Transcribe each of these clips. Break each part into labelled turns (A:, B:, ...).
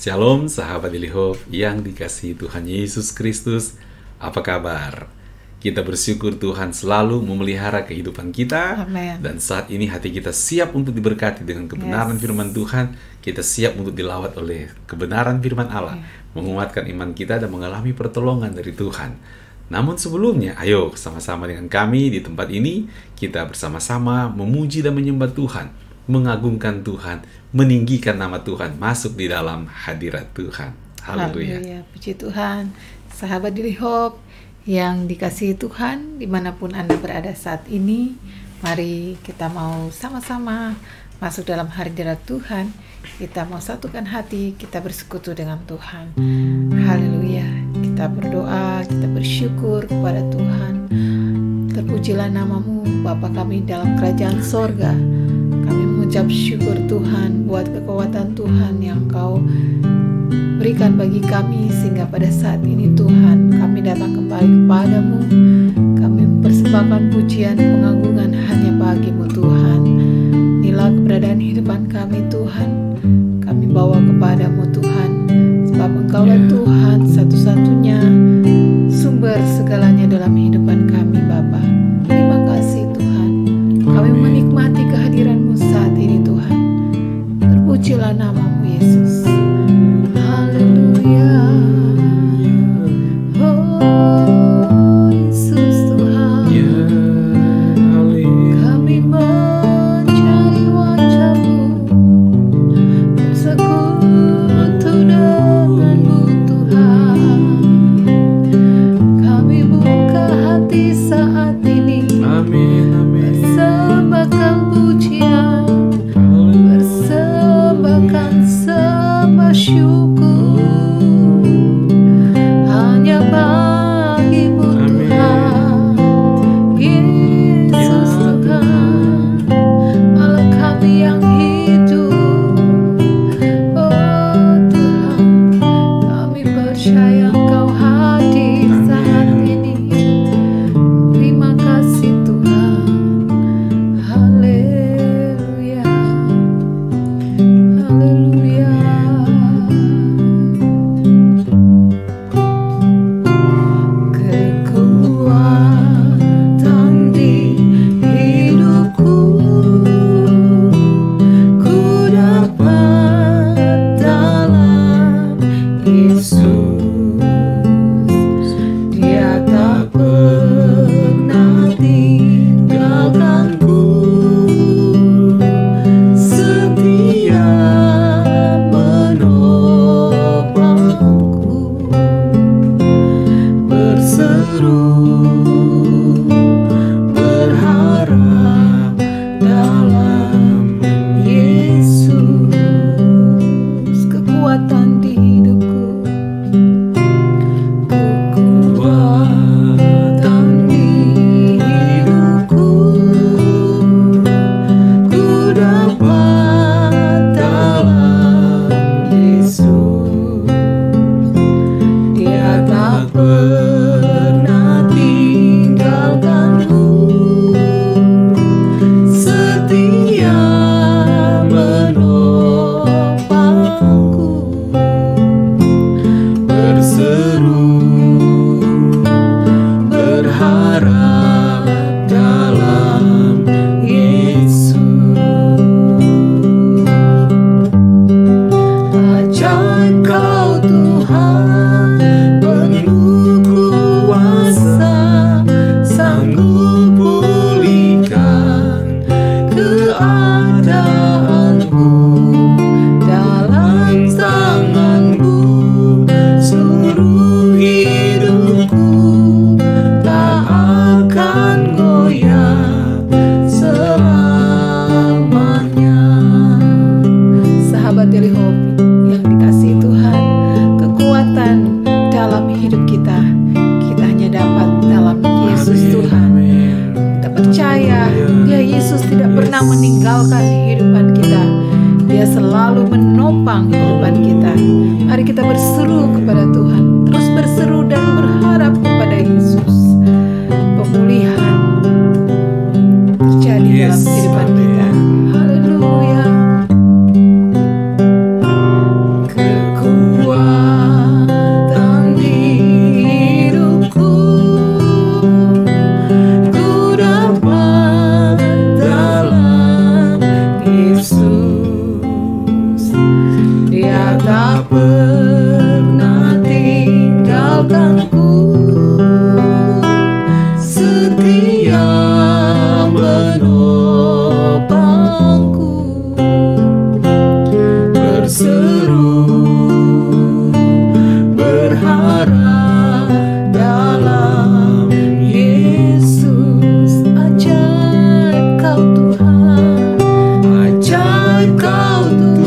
A: Shalom sahabat Daily Hope yang dikasihi Tuhan Yesus Kristus. Apa kabar? Kita bersyukur Tuhan selalu memelihara kehidupan kita.
B: Amen.
A: Dan saat ini hati kita siap untuk diberkati dengan kebenaran firman Tuhan. Kita siap untuk dilawat oleh kebenaran firman Allah, menguatkan iman kita dan mengalami pertolongan dari Tuhan. Namun sebelumnya, ayo sama-sama dengan kami di tempat ini, kita bersama-sama memuji dan menyembah Tuhan, mengagungkan Tuhan, meninggikan nama Tuhan, masuk di dalam hadirat Tuhan. Haleluya.
B: Puji Tuhan. Sahabat Daily Hope yang dikasihi Tuhan, dimanapun Anda berada saat ini, mari kita mau sama-sama masuk dalam hadirat Tuhan. Kita mau satukan hati, kita bersekutu dengan Tuhan. Haleluya. Kita berdoa, kita bersyukur kepada Tuhan. Terpujilah namamu, Bapa kami dalam kerajaan sorga. Kami mengucap syukur Tuhan buat kekuatan Tuhan yang Kau berikan bagi kami, sehingga pada saat ini Tuhan kami datang kembali kepadamu. Kami mempersembahkan pujian pengagungan hanya bagi-Mu Tuhan. Inilah keberadaan kehidupan kami Tuhan. Kami bawa kepadamu Tuhan, sebab Engkaulah Tuhan satu-satunya sumber segalanya dalam kehidupan kami Bapa. Terima kasih Tuhan. Kami menikmati kehadiran-Mu saat ini Tuhan. Terpujilah namamu Yesus. Haleluya. Oh Yesus Tuhan. Kami mencari wajah-Mu, bersekutu denganmu Tuhan. Kami buka hati saat ini. Persembahkan pujian, persembahkan sembah syukur hanya bagi-Mu Tuhan. Yesus Tuhan, Allah kami yang hidup. Oh Tuhan, kami percaya Engkau hadir saat ini. Terima kasih Tuhan. Haleluya. Haleluya. Kekuatan di hidupku, ku dapat dalam Yesus. Dia tak pernah tinggalkanku, setia menopangku. Berseru berharap dalam Yesus. Kekuatan di hidupku, kekuatan di hidupku, ku dapat dalam Yesus. Dia tak pernah tinggalkanku, setia menopangku. Berseru berharap dalam Yesus. Ajaib Kau Tuhan, penuh kuasa, sanggup pulihkan keadaanku. Dalam tangan-Mu seluruh hidupku tak akan goyah selamanya. Sahabat Daily Hope yang dikasihi Tuhan, kekuatan dalam hidup kita hanya dapat dalam Yesus Tuhan. Kita percaya Dia Yesus tidak pernah meninggalkan kehidupan kita. Dia selalu menopang kehidupan kita. Mari kita berseru kepada Tuhan, terus berseru dan berharap kepada Yesus. Pemulihan terjadi dalam kehidupan kita. Haleluya. Kekuatan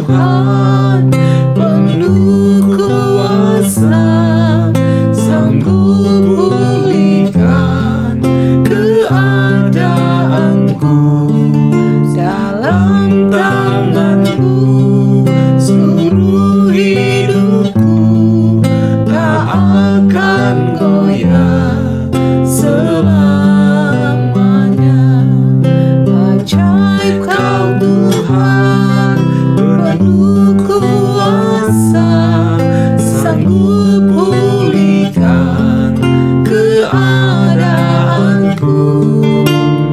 A: Tuhan penuh kuasa, sanggup pulihkan keadaanku. Dalam tangan-Mu seluruh hidupku tak akan goyah selamanya. Ajaib Kau Tuhan penuh kuasa, sanggup pulihkan keadaanku.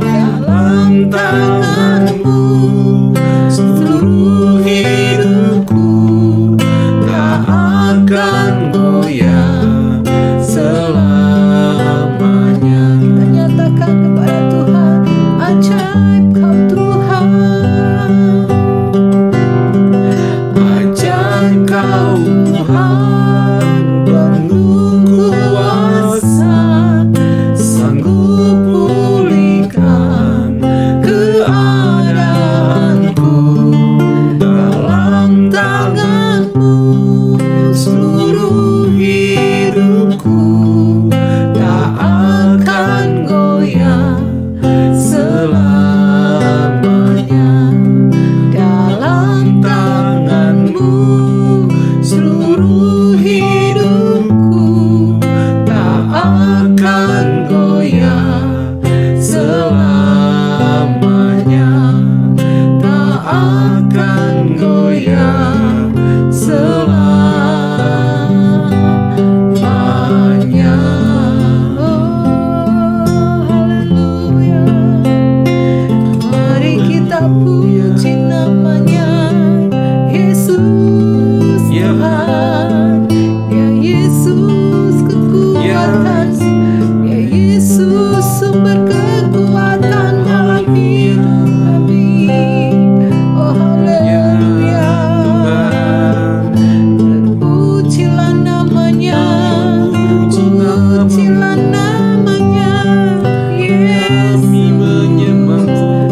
A: Dalam tangan-Mu seluruh hidupku tak akan goyah selamanya. Kita nyatakan kepada Tuhan, ajaib Kau Tuhan, ajaib Kau Tuhan penuh kuasa, sanggup pulihkan keadaanku. Dalam tangan-Mu seluruh hidupku tak akan goyah selamanya. Dalam tangan-Mu seluruh hidupku tak akan goyah selamanya, tak akan goyah selamanya. Haleluya. Mari kita puji namanya, Yesus Tuhan. Ya Yesus kekuatan, ya Yesus sumber kekuatan dalam hidup kami. Oh haleluya. Terpujilah namanya, pujilah namanya, Yesus.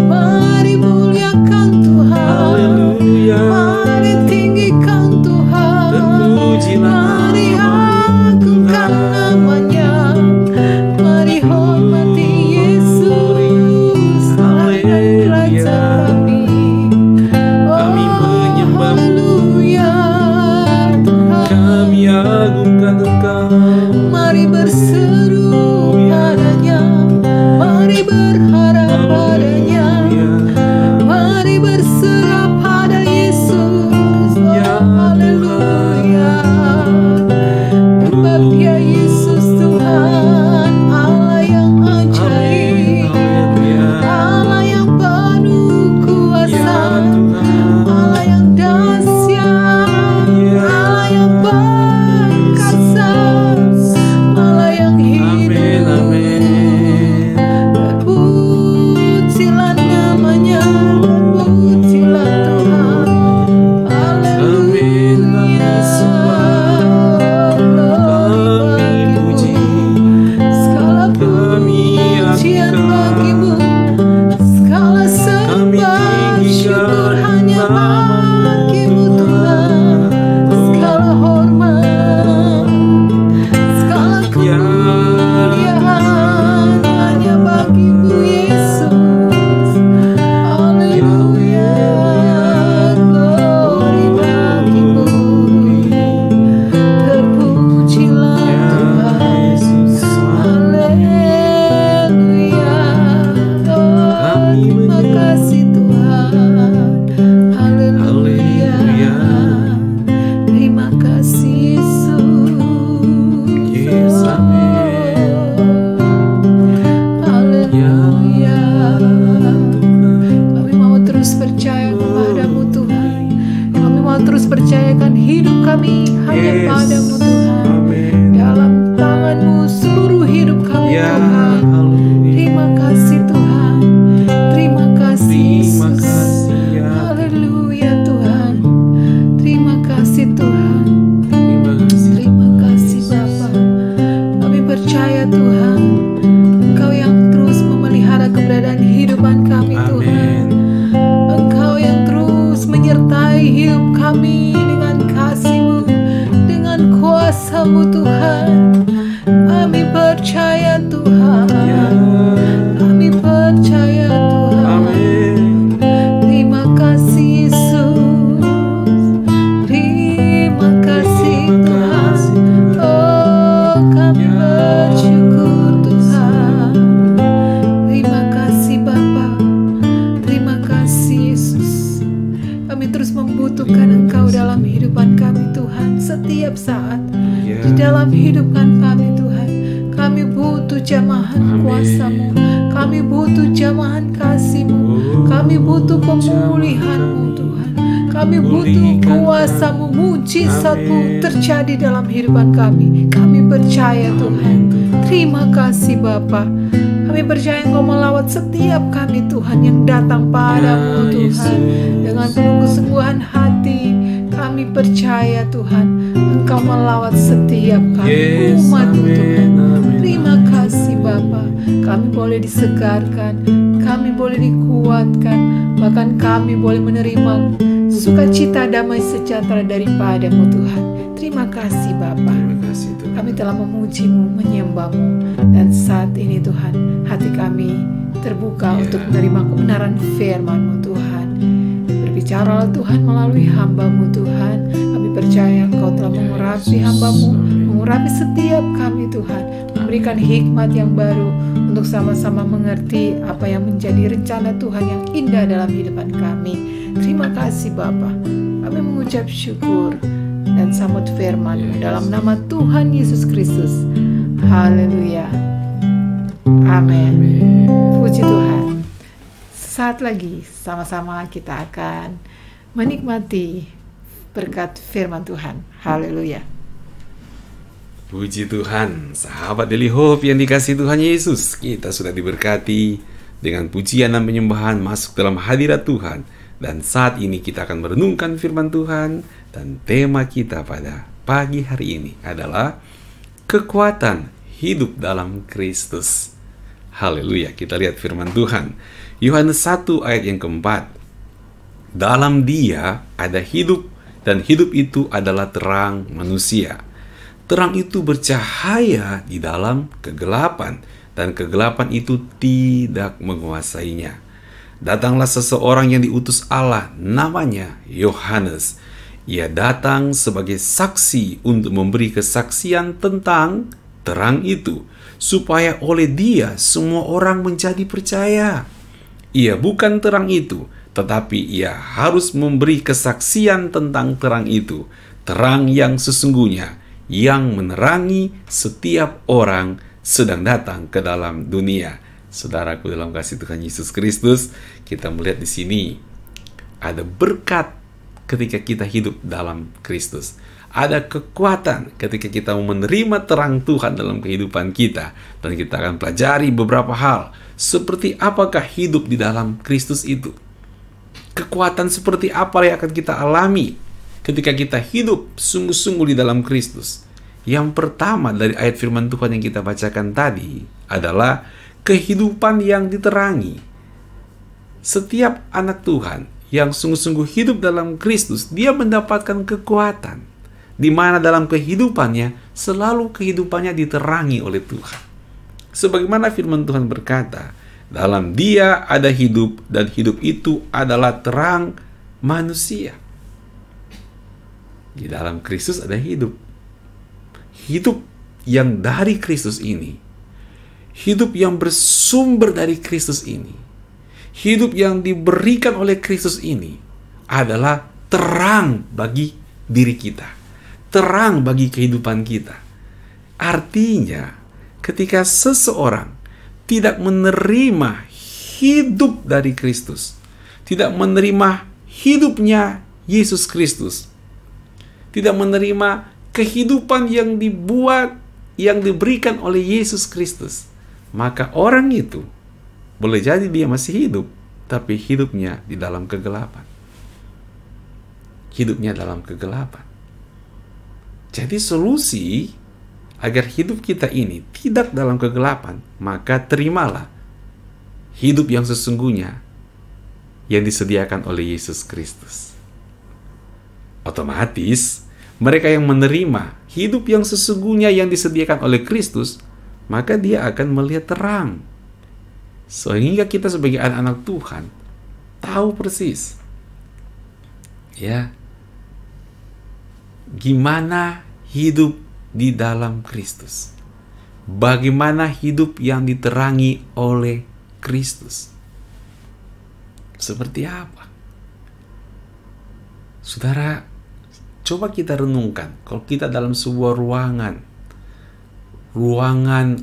A: Mari muliakan Tuhan, mari tinggikan Tuhan, mari agungkan namanya, mari hormati Yesus, Allah dan Raja kami. Oh haleluya Tuhan, kami agungkan Engkau. Mari berseru padanya, mari berharap padanya, mari berserah pada Yesus. Oh haleluya. Sebab Dia Yesus Tuhan, Allah yang ajaib, Allah yang penuh kuasa, Allah yang dahsyat, Allah yang perkasa, Allah yang hidup. Terpujilah namanya, terpujilah Tuhan. Haleluya. Segala pujian bagi-Mu, segala sembah syukur hanya bagi-Mu Tuhan. Segala hormat, segala kemuliaan hanya bagi-Mu Yesus. Haleluya. Glory bagi-Mu. Terpujilah Tuhan. Haleluya. Oh, terima kasih Tuhan. Haleluya. Terima kasih Yesus. Haleluya. Kami mau terus percaya kepada-Mu Tuhan. Kami mau terus percayakan hidup kami hanya pada-Mu Tuhan. Dalam tangan-Mu seluruh hidup kami Tuhan. Terima kasih Tuhan. Terima kasih Yesus. Haleluya Tuhan. Terima kasih Tuhan. Terima kasih Bapa. Kami percaya Tuhan, Engkau yang terus memelihara keberadaan kehidupan kami Tuhan. Engkau yang terus menyertai
B: menyertai hidup kami dengan kasih-Mu, dengan kuasa-Mu Tuhan. Kami percaya Tuhan, kami percaya Tuhan. Terima kasih Yesus, terima kasih Tuhan. Oh, kami bersyukur Tuhan. Terima kasih Bapa, terima kasih Yesus. Kami terus membutuhkan Engkau dalam kehidupan kami Tuhan, setiap saat di dalam kehidupan kami Tuhan. Kami butuh jamahan kuasa-Mu, kami butuh jamahan kasih-Mu, kami butuh pemulihan-Mu Tuhan. Kami butuh kuasa-Mu, mujizat-Mu terjadi dalam kehidupan kami. Kami percaya Tuhan. Terima kasih Bapa. Kami percaya Engkau melawat setiap kami Tuhan yang datang padamu Tuhan. Dengan penuh kesungguhan hati kami percaya Tuhan, Engkau melawat setiap kami umat-Mu Tuhan. Terima kasih Bapa. Kami boleh disegarkan, kami boleh dikuatkan, bahkan kami boleh menerima sukacita damai sejahtera daripada-Mu Tuhan. Terima kasih Bapa. Kami telah memuji-Mu, menyembah-Mu, dan saat ini Tuhan, hati kami terbuka untuk menerima kebenaran firman-Mu Tuhan. Berbicaralah Tuhan melalui hamba-Mu Tuhan. Kami percaya Engkau telah mengurapi hamba-Mu, mengurapi setiap kami Tuhan, memberikan hikmat yang baru untuk sama-sama mengerti apa yang menjadi rencana Tuhan yang indah dalam kehidupan kami. Terima kasih Bapa. Kami mengucap syukur dan sambut firman-Mu dalam nama Tuhan Yesus Kristus. Haleluya. Amin. Puji Tuhan. Saat lagi sama-sama kita akan menikmati berkat firman Tuhan. Haleluya.
A: Puji Tuhan, sahabat Daily Hope yang dikasihi Tuhan Yesus, kita sudah diberkati dengan pujian dan penyembahan masuk dalam hadirat Tuhan. Dan saat ini kita akan merenungkan firman Tuhan, dan tema kita pada pagi hari ini adalah kekuatan hidup dalam Kristus. Haleluya. Kita lihat firman Tuhan, Yohanes 1 ayat yang keempat. Dalam Dia ada hidup, dan hidup itu adalah terang manusia. Terang itu bercahaya di dalam kegelapan, dan kegelapan itu tidak menguasainya. Datanglah seseorang yang diutus Allah, namanya Yohanes. Ia datang sebagai saksi untuk memberi kesaksian tentang terang itu, supaya oleh Dia semua orang menjadi percaya. Ia bukan terang itu, tetapi ia harus memberi kesaksian tentang terang itu, terang yang sesungguhnya, yang menerangi setiap orang sedang datang ke dalam dunia. Saudaraku dalam kasih Tuhan Yesus Kristus, kita melihat di sini ada berkat ketika kita hidup dalam Kristus. Ada kekuatan ketika kita menerima terang Tuhan dalam kehidupan kita. Dan kita akan pelajari beberapa hal. Seperti apakah hidup di dalam Kristus itu? Kekuatan seperti apa yang akan kita alami ketika kita hidup sungguh-sungguh di dalam Kristus? Yang pertama dari ayat firman Tuhan yang kita bacakan tadi adalah kehidupan yang diterangi. Setiap anak Tuhan yang sungguh-sungguh hidup dalam Kristus, dia mendapatkan kekuatan, di mana dalam kehidupannya selalu kehidupannya diterangi oleh Tuhan. Sebagaimana firman Tuhan berkata, dalam Dia ada hidup, dan hidup itu adalah terang manusia. Di dalam Kristus ada hidup. Hidup yang dari Kristus ini, hidup yang bersumber dari Kristus ini, hidup yang diberikan oleh Kristus ini adalah terang bagi diri kita, terang bagi kehidupan kita. Artinya, ketika seseorang tidak menerima hidup dari Kristus, tidak menerima hidupnya Yesus Kristus, tidak menerima kehidupan yang dibuat, yang diberikan oleh Yesus Kristus, maka orang itu boleh jadi dia masih hidup, tapi hidupnya di dalam kegelapan. Hidupnya dalam kegelapan. Jadi solusi agar hidup kita ini tidak dalam kegelapan, maka terimalah hidup yang sesungguhnya yang disediakan oleh Yesus Kristus. Otomatis, mereka yang menerima hidup yang sesungguhnya yang disediakan oleh Kristus, maka dia akan melihat terang. Sehingga kita sebagai anak-anak Tuhan tahu persis, ya, gimana hidup di dalam Kristus. Bagaimana hidup yang diterangi oleh Kristus. Seperti apa? Saudara, coba kita renungkan, kalau kita dalam sebuah ruangan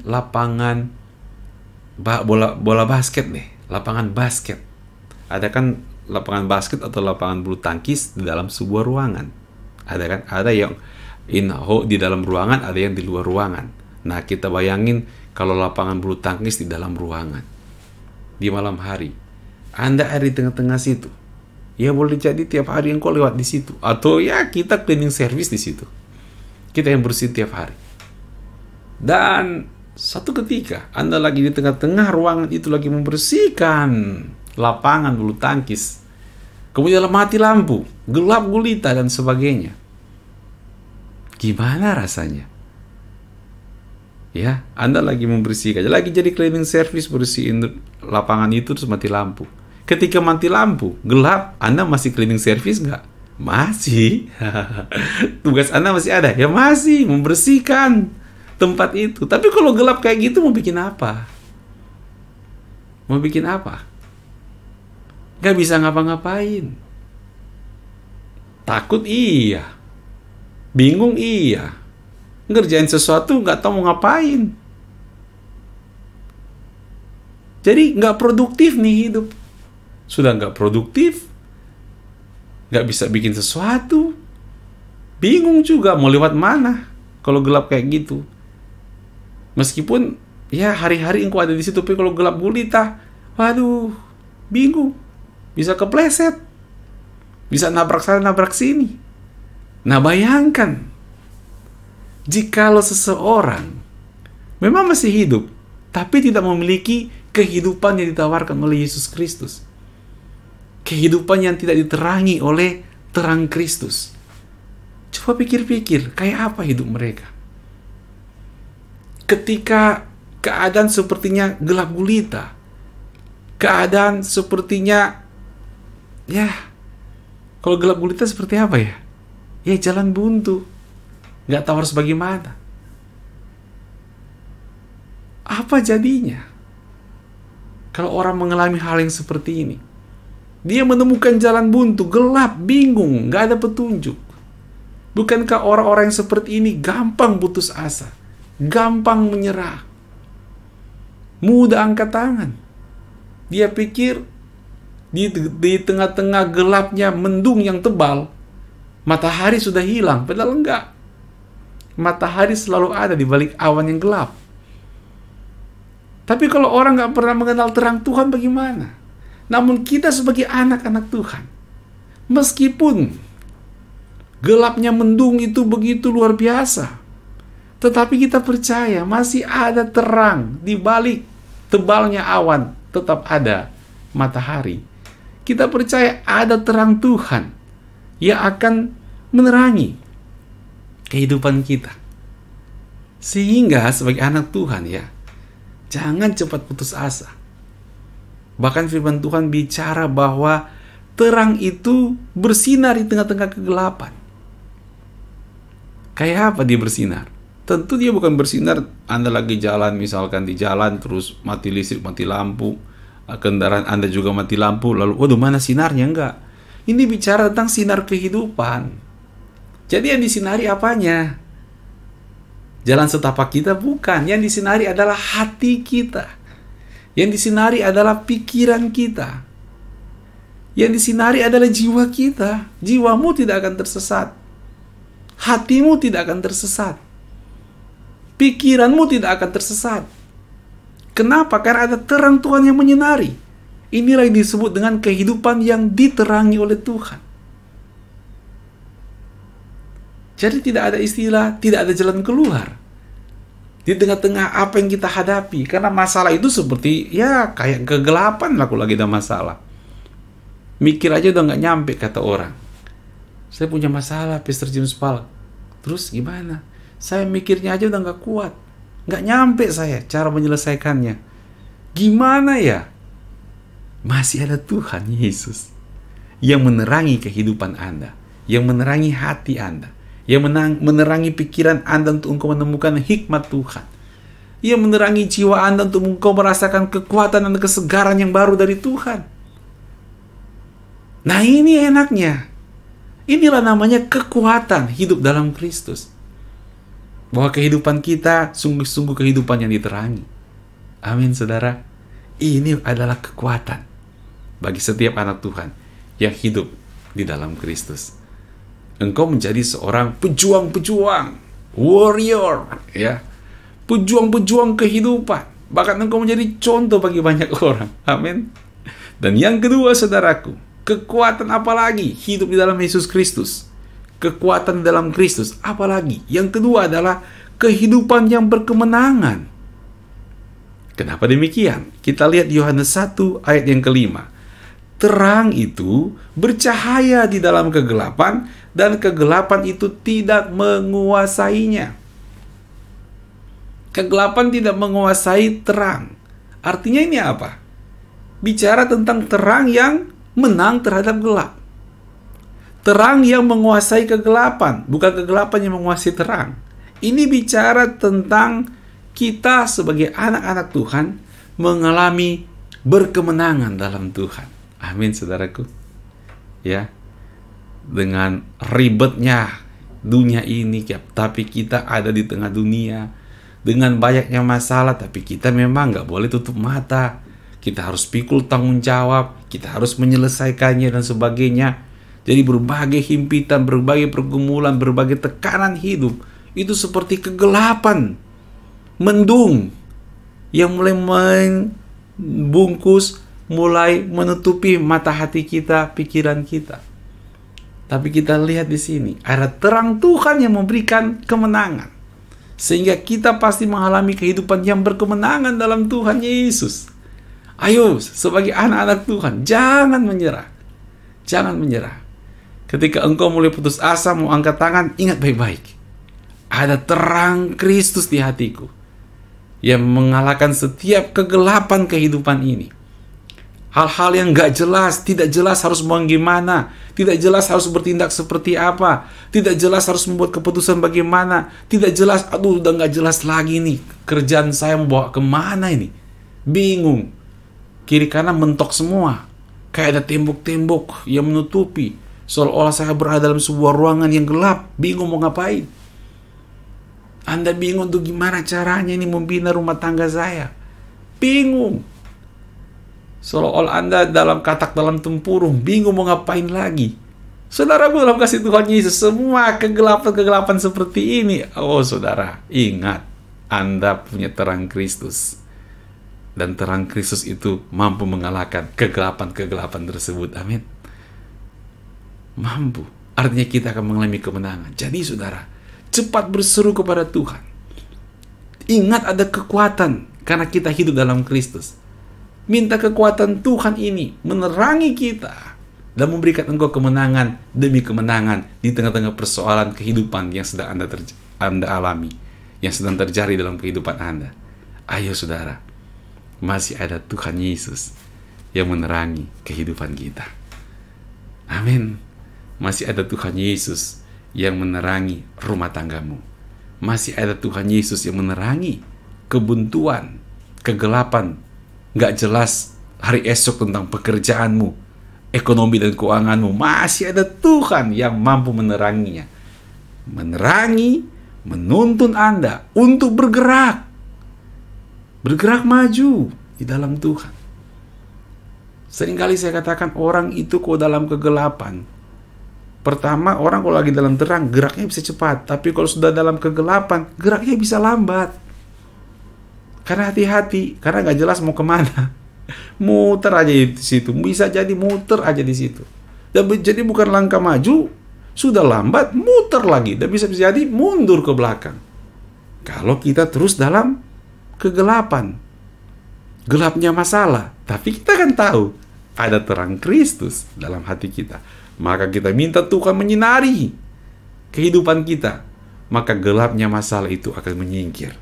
A: lapangan bola basket nih, lapangan basket. Ada kan lapangan basket atau lapangan bulu tangkis di dalam sebuah ruangan. Ada kan? Ada yang di dalam ruangan, ada yang di luar ruangan. Nah, kita bayangin kalau lapangan bulu tangkis di dalam ruangan di malam hari, Anda ada di tengah-tengah situ. Ya boleh jadi tiap hari engkau lewat di situ, atau ya kita cleaning service di situ. Kita yang bersih tiap hari. Dan satu ketika Anda lagi di tengah-tengah ruangan itu lagi membersihkan lapangan bulu tangkis, kemudian mati lampu, gelap gulita dan sebagainya. Gimana rasanya? Ya, Anda lagi membersihkan, lagi jadi cleaning service, bersihin lapangan itu terus mati lampu. Ketika mati lampu, gelap, Anda masih cleaning service nggak? Masih. Tugas Anda masih ada? Ya masih, membersihkan tempat itu. Tapi kalau gelap kayak gitu mau bikin apa? Mau bikin apa? Nggak bisa ngapa-ngapain. Takut iya. Bingung iya. Ngerjain sesuatu nggak tahu mau ngapain. Jadi nggak produktif nih hidup. Sudah nggak produktif, nggak bisa bikin sesuatu, bingung juga mau lewat mana kalau gelap kayak gitu. Meskipun ya hari-hari engkau ada di situ, tapi kalau gelap gulita, waduh, bingung, bisa kepleset, bisa nabrak sana nabrak sini. Nah bayangkan, jikalau seseorang memang masih hidup, tapi tidak memiliki kehidupan yang ditawarkan oleh Yesus Kristus. Kehidupan yang tidak diterangi oleh terang Kristus. Coba pikir-pikir, kayak apa hidup mereka? Ketika keadaan sepertinya gelap gulita, keadaan sepertinya, ya, kalau gelap gulita seperti apa ya? Ya jalan buntu, nggak tahu harus bagaimana. Apa jadinya? Kalau orang mengalami hal yang seperti ini, dia menemukan jalan buntu, gelap, bingung, nggak ada petunjuk. Bukankah orang-orang yang seperti ini gampang putus asa, gampang menyerah, mudah angkat tangan? Dia pikir di tengah-tengah gelapnya mendung yang tebal, matahari sudah hilang, padahal enggak. Matahari selalu ada di balik awan yang gelap. Tapi kalau orang nggak pernah mengenal terang Tuhan, bagaimana? Namun kita sebagai anak-anak Tuhan, meskipun gelapnya mendung itu begitu luar biasa, tetapi kita percaya masih ada terang di balik tebalnya awan, tetap ada matahari. Kita percaya ada terang Tuhan yang akan menerangi kehidupan kita. Sehingga sebagai anak Tuhan ya, jangan cepat putus asa. Bahkan firman Tuhan bicara bahwa terang itu bersinar di tengah-tengah kegelapan. Kayak apa dia bersinar? Tentu dia bukan bersinar Anda lagi jalan, misalkan di jalan terus mati listrik, mati lampu, kendaraan Anda juga mati lampu, lalu waduh mana sinarnya? Enggak. Ini bicara tentang sinar kehidupan. Jadi yang disinari apanya? Jalan setapak kita bukan. Yang disinari adalah hati kita. Yang disinari adalah pikiran kita. Yang disinari adalah jiwa kita. Jiwamu tidak akan tersesat. Hatimu tidak akan tersesat. Pikiranmu tidak akan tersesat. Kenapa? Karena ada terang Tuhan yang menyinari. Inilah yang disebut dengan kehidupan yang diterangi oleh Tuhan. Jadi tidak ada istilah, tidak ada jalan keluar di tengah-tengah apa yang kita hadapi. Karena masalah itu seperti, ya kayak kegelapan lah kalau lagi ada masalah. Mikir aja udah gak nyampe, kata orang. Saya punya masalah, Pastor James Pal. Terus gimana? Saya mikirnya aja udah gak kuat. Gak nyampe saya cara menyelesaikannya. Gimana ya? Masih ada Tuhan Yesus yang menerangi kehidupan Anda, yang menerangi hati Anda, yang menerangi pikiran Anda untuk engkau menemukan hikmat Tuhan, yang menerangi jiwa Anda untuk engkau merasakan kekuatan dan kesegaran yang baru dari Tuhan. Nah, ini enaknya. Inilah namanya kekuatan hidup dalam Kristus. Bahwa kehidupan kita sungguh-sungguh kehidupan yang diterangi. Amin, saudara. Ini adalah kekuatan bagi setiap anak Tuhan yang hidup di dalam Kristus. Engkau menjadi seorang pejuang-pejuang, warrior, ya, pejuang-pejuang kehidupan. Bahkan engkau menjadi contoh bagi banyak orang. Amin. Dan yang kedua, saudaraku, kekuatan apa lagi? Hidup di dalam Yesus Kristus. Kekuatan di dalam Kristus apa lagi? Yang kedua adalah kehidupan yang berkemenangan. Kenapa demikian? Kita lihat Yohanes 1 ayat yang kelima. Terang itu bercahaya di dalam kegelapan, dan kegelapan itu tidak menguasainya. Kegelapan tidak menguasai terang. Artinya ini apa? Bicara tentang terang yang menang terhadap gelap. Terang yang menguasai kegelapan, bukan kegelapan yang menguasai terang. Ini bicara tentang kita sebagai anak-anak Tuhan mengalami berkemenangan dalam Tuhan. Amin, saudaraku. Ya, dengan ribetnya dunia ini, tapi kita ada di tengah dunia. Dengan banyaknya masalah, tapi kita memang nggak boleh tutup mata. Kita harus pikul tanggung jawab, kita harus menyelesaikannya dan sebagainya. Jadi berbagai himpitan, berbagai pergumulan, berbagai tekanan hidup, itu seperti kegelapan, mendung, yang mulai membungkus, mulai menutupi mata hati kita, pikiran kita. Tapi kita lihat di sini, ada terang Tuhan yang memberikan kemenangan. Sehingga kita pasti mengalami kehidupan yang berkemenangan dalam Tuhan Yesus. Ayo, sebagai anak-anak Tuhan, jangan menyerah. Jangan menyerah. Ketika engkau mulai putus asa, mau angkat tangan, ingat baik-baik. Ada terang Kristus di hatiku yang mengalahkan setiap kegelapan kehidupan ini. Hal-hal yang gak jelas, tidak jelas harus mau gimana, tidak jelas harus bertindak seperti apa, tidak jelas harus membuat keputusan bagaimana, tidak jelas, aduh udah gak jelas lagi nih, kerjaan saya membawa kemana ini, bingung, kiri kanan mentok semua, kayak ada tembok-tembok yang menutupi, seolah-olah saya berada dalam sebuah ruangan yang gelap, bingung mau ngapain. Anda bingung tuh gimana caranya ini membina rumah tangga saya, bingung. Seolah-olah Anda dalam katak dalam tempurung, bingung mau ngapain lagi. Saudaraku dalam kasih Tuhan Yesus, semua kegelapan-kegelapan seperti ini, oh saudara, ingat, Anda punya terang Kristus. Dan terang Kristus itu mampu mengalahkan kegelapan-kegelapan tersebut. Amin. Mampu. Artinya kita akan mengalami kemenangan. Jadi saudara, cepat berseru kepada Tuhan. Ingat ada kekuatan karena kita hidup dalam Kristus. Minta kekuatan Tuhan ini menerangi kita dan memberikan engkau kemenangan demi kemenangan di tengah-tengah persoalan kehidupan yang sedang Anda alami, yang sedang terjadi dalam kehidupan Anda. Ayo saudara, masih ada Tuhan Yesus yang menerangi kehidupan kita. Amin. Masih ada Tuhan Yesus yang menerangi rumah tanggamu. Masih ada Tuhan Yesus yang menerangi kebuntuan, kegelapan, gak jelas hari esok tentang pekerjaanmu, ekonomi dan keuanganmu. Masih ada Tuhan yang mampu meneranginya. Menerangi, menuntun Anda untuk bergerak. Bergerak maju di dalam Tuhan. Seringkali saya katakan orang itu kalau dalam kegelapan, pertama orang kalau lagi dalam terang geraknya bisa cepat, tapi kalau sudah dalam kegelapan geraknya bisa lambat. Karena hati-hati, karena nggak jelas mau kemana. Muter aja di situ, bisa jadi muter aja di situ. Dan jadi bukan langkah maju, sudah lambat, muter lagi. Dan bisa jadi mundur ke belakang. Kalau kita terus dalam kegelapan, gelapnya masalah. Tapi kita kan tahu, ada terang Kristus dalam hati kita. maka kita minta Tuhan menyinari kehidupan kita, maka gelapnya masalah itu akan menyingkir.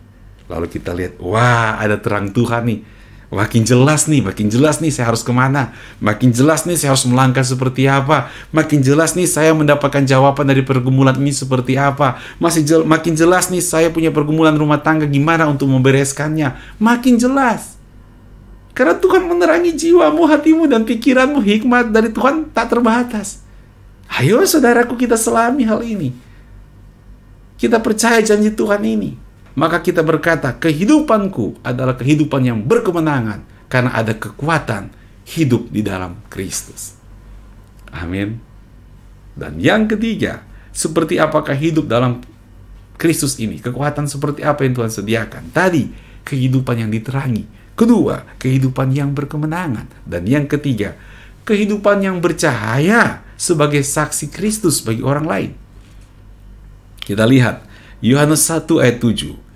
A: Lalu kita lihat, wah, ada terang Tuhan nih. Makin jelas nih saya harus kemana. Makin jelas nih saya harus melangkah seperti apa. Makin jelas nih saya mendapatkan jawaban dari pergumulan ini seperti apa. Makin jelas nih saya punya pergumulan rumah tangga gimana untuk membereskannya. Makin jelas. Karena Tuhan menerangi jiwamu, hatimu, dan pikiranmu. Hikmat dari Tuhan tak terbatas. Ayo saudaraku, kita selami hal ini. Kita percaya janji Tuhan ini. Maka kita berkata, kehidupanku adalah kehidupan yang berkemenangan karena ada kekuatan hidup di dalam Kristus. Amin. Dan yang ketiga, seperti apakah hidup dalam Kristus ini? Kekuatan seperti apa yang Tuhan sediakan? Tadi, kehidupan yang diterangi. Kedua, kehidupan yang berkemenangan. Dan yang ketiga, kehidupan yang bercahaya sebagai saksi Kristus bagi orang lain. Kita lihat, Yohanes 1 ayat 7.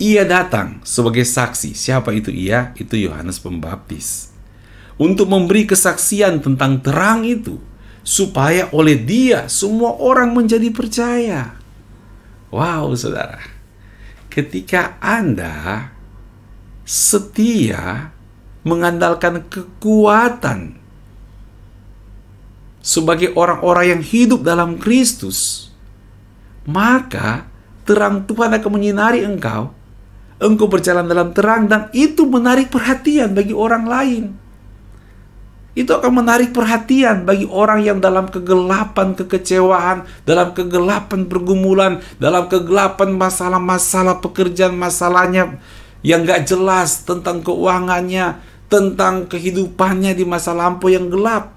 A: Ia datang sebagai saksi. Siapa itu ia? Itu Yohanes Pembaptis. Untuk memberi kesaksian tentang terang itu, supaya oleh dia semua orang menjadi percaya. Wow, saudara. Ketika Anda setia mengandalkan kekuatan sebagai orang-orang yang hidup dalam Kristus, maka terang Tuhan akan menyinari engkau. Engkau berjalan dalam terang dan itu menarik perhatian bagi orang lain. Itu akan menarik perhatian bagi orang yang dalam kegelapan kekecewaan, dalam kegelapan pergumulan, dalam kegelapan masalah-masalah pekerjaan, masalahnya yang gak jelas, tentang keuangannya, tentang kehidupannya di masa lampau yang gelap.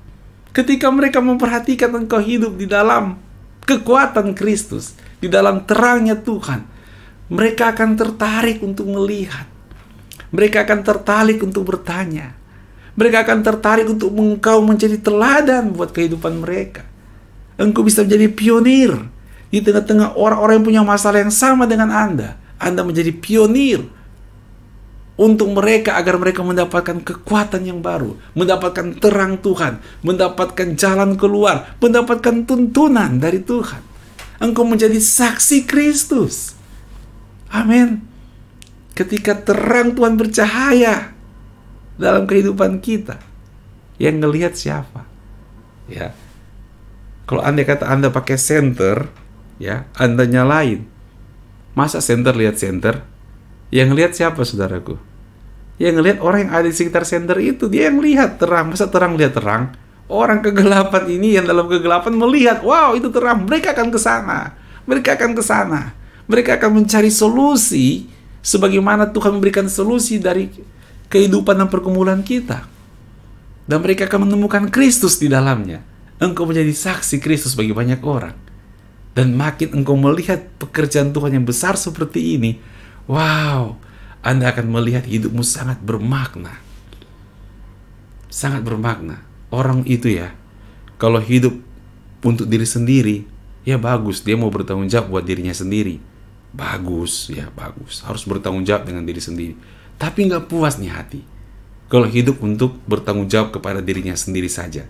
A: Ketika mereka memperhatikan engkau hidup di dalam kekuatan Kristus, di dalam terangnya Tuhan, mereka akan tertarik untuk melihat. Mereka akan tertarik untuk bertanya. Mereka akan tertarik untuk engkau menjadi teladan buat kehidupan mereka. Engkau bisa menjadi pionir di tengah-tengah orang-orang yang punya masalah yang sama dengan Anda. Anda menjadi pionir untuk mereka agar mereka mendapatkan kekuatan yang baru, mendapatkan terang Tuhan, mendapatkan jalan keluar, mendapatkan tuntunan dari Tuhan. Engkau menjadi saksi Kristus. Amin. Ketika terang Tuhan bercahaya dalam kehidupan kita, yang ngelihat siapa? Ya. Kalau Anda kata Anda pakai senter, ya, Anda nyalain. Masa senter lihat senter? Yang ngelihat siapa, saudaraku? Yang ngelihat orang yang ada di sekitar senter itu, dia yang lihat terang. Masa terang lihat terang? Orang kegelapan ini yang dalam kegelapan melihat, wow, itu terang. Mereka akan ke sana. Mereka akan ke sana. Mereka akan mencari solusi sebagaimana Tuhan memberikan solusi dari kehidupan dan pergumulan kita. Dan mereka akan menemukan Kristus di dalamnya. Engkau menjadi saksi Kristus bagi banyak orang. Dan makin engkau melihat pekerjaan Tuhan yang besar seperti ini, wow, Anda akan melihat hidupmu sangat bermakna. Sangat bermakna. Orang itu ya, kalau hidup untuk diri sendiri, ya bagus, dia mau bertanggung jawab buat dirinya sendiri. Bagus, ya bagus. Harus bertanggung jawab dengan diri sendiri. Tapi nggak puas nih hati kalau hidup untuk bertanggung jawab kepada dirinya sendiri saja.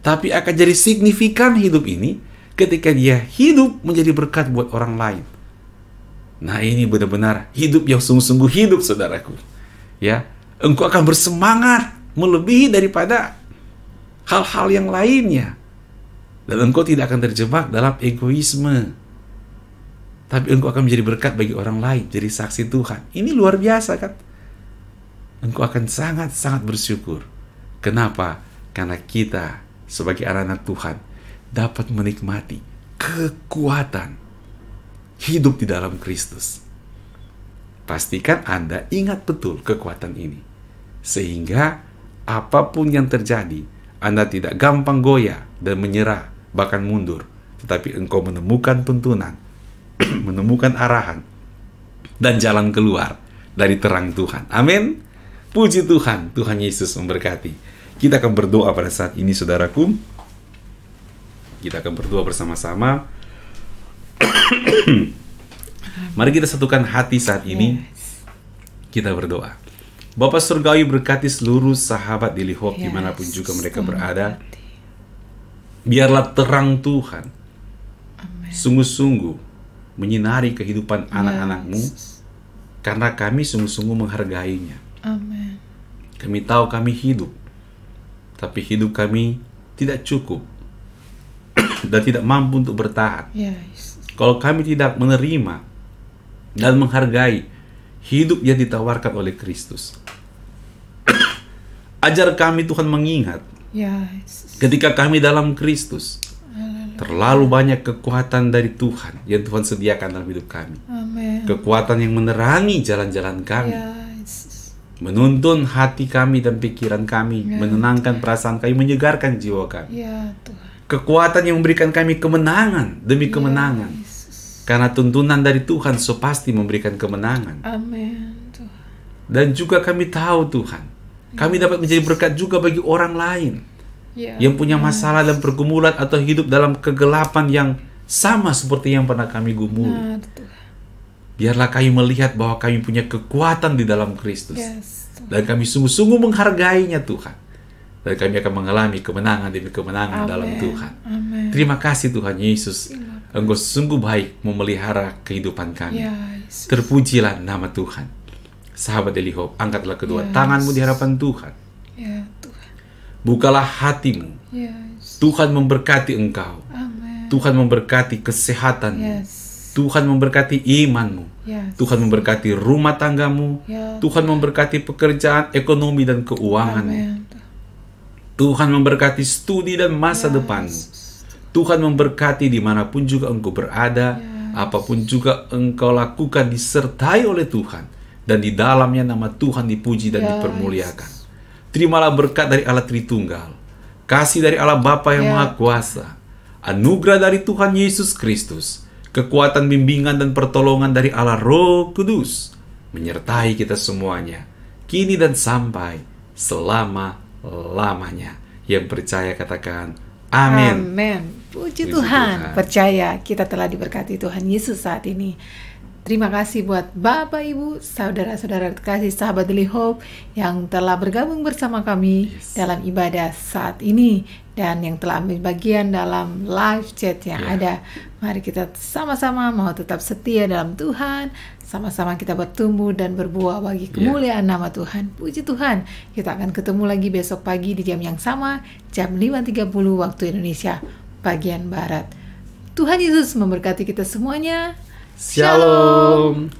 A: Tapi akan jadi signifikan hidup ini ketika dia hidup menjadi berkat buat orang lain. Nah, ini benar-benar hidup yang sungguh-sungguh hidup, saudaraku. Ya, engkau akan bersemangat melebihi daripada hal-hal yang lainnya. Dan engkau tidak akan terjebak dalam egoisme. Tapi engkau akan menjadi berkat bagi orang lain, jadi saksi Tuhan. Ini luar biasa kan? Engkau akan sangat-sangat bersyukur. Kenapa? Karena kita sebagai anak-anak Tuhan dapat menikmati kekuatan hidup di dalam Kristus. Pastikan Anda ingat betul kekuatan ini. Sehingga apapun yang terjadi, Anda tidak gampang goyah dan menyerah, bahkan mundur. Tetapi engkau menemukan tuntunan, menemukan arahan dan jalan keluar dari terang Tuhan. Amin. Puji Tuhan, Tuhan Yesus memberkati. Kita akan berdoa pada saat ini, saudaraku. Kita akan berdoa bersama-sama. Mari kita satukan hati saat ini. Kita berdoa. Bapa Surgawi, berkati seluruh sahabat Daily Hope dimanapun juga mereka berada. Biarlah terang Tuhan
B: Amin.
A: sungguh-sungguh menyinari kehidupan
B: Ya,
A: anak-anak-Mu,
B: Yesus.
A: karena kami sungguh-sungguh menghargainya.
B: Amin.
A: Kami tahu kami hidup, tapi hidup kami tidak cukup dan tidak mampu untuk bertahan.
B: Ya, Yesus.
A: Kalau kami tidak menerima dan menghargai hidup yang ditawarkan oleh Kristus. Ajar kami Tuhan mengingat
B: Ya, Yesus.
A: ketika kami dalam Kristus, terlalu banyak kekuatan dari Tuhan yang Tuhan sediakan dalam hidup kami.
B: Amin.
A: Kekuatan yang menerangi jalan-jalan kami,
B: Ya, Yesus.
A: menuntun hati kami dan pikiran kami,
B: Ya.
A: menenangkan perasaan kami, menyegarkan jiwa kami.
B: Ya, Tuhan.
A: Kekuatan yang memberikan kami kemenangan demi kemenangan.
B: Ya, Yesus.
A: Karena tuntunan dari Tuhan so pasti memberikan kemenangan.
B: Amin, Tuhan.
A: Dan juga kami tahu Tuhan, kami dapat menjadi berkat juga bagi orang lain
B: Ya.
A: yang punya masalah dan pergumulan atau hidup dalam kegelapan yang sama seperti yang pernah kami gumuli.
B: Benar, Tuhan.
A: Biarlah kami melihat bahwa kami punya kekuatan di dalam Kristus.
B: Yes, Tuhan.
A: Dan kami sungguh-sungguh menghargainya Tuhan. Dan kami akan mengalami kemenangan demi kemenangan
B: Amin.
A: dalam Tuhan.
B: Amin.
A: Terima kasih Tuhan Yesus.
B: Terima
A: Engkau sungguh baik memelihara kehidupan kami.
B: Ya, Yesus.
A: Terpujilah nama Tuhan. Sahabat Daily Hope, angkatlah kedua
B: Yes.
A: tanganmu di hadapan Tuhan.
B: Ya, Tuhan.
A: Bukalah hatimu.
B: Ya, Yesus.
A: Tuhan memberkati engkau.
B: Amin.
A: Tuhan memberkati kesehatanmu.
B: Yes.
A: Tuhan memberkati imanmu.
B: Yes.
A: Tuhan memberkati rumah tanggamu.
B: Ya.
A: Tuhan memberkati pekerjaan, ekonomi, dan keuanganmu.
B: Amin.
A: Tuhan memberkati studi dan masa
B: Ya,
A: depanmu.
B: Yesus.
A: Tuhan memberkati dimanapun juga engkau berada.
B: Ya.
A: Apapun juga engkau lakukan disertai oleh Tuhan. Dan di dalamnya nama Tuhan dipuji dan
B: Ya,
A: dipermuliakan. Terimalah berkat dari Allah Tritunggal. Kasih dari Allah Bapa yang
B: Ya.
A: Maha Kuasa. Anugerah dari Tuhan Yesus Kristus. Kekuatan bimbingan dan pertolongan dari Allah Roh Kudus. Menyertai kita semuanya. Kini dan sampai selama-lamanya. Yang percaya katakan amin.
B: Amin. Puji
A: Puji
B: Tuhan.
A: Tuhan.
B: Percaya kita telah diberkati Tuhan Yesus saat ini. Terima kasih buat Bapak, Ibu, saudara-saudara terkasih, sahabat Daily Hope yang telah bergabung bersama kami
A: Yes.
B: dalam ibadah saat ini dan yang telah ambil bagian dalam live chat yang
A: Ya.
B: ada. Mari kita sama-sama mau tetap setia dalam Tuhan, sama-sama kita bertumbuh dan berbuah bagi kemuliaan nama Tuhan. Puji Tuhan. Kita akan ketemu lagi besok pagi di jam yang sama, jam 5.30 waktu Indonesia bagian Barat. Tuhan Yesus memberkati kita semuanya.
A: Shalom.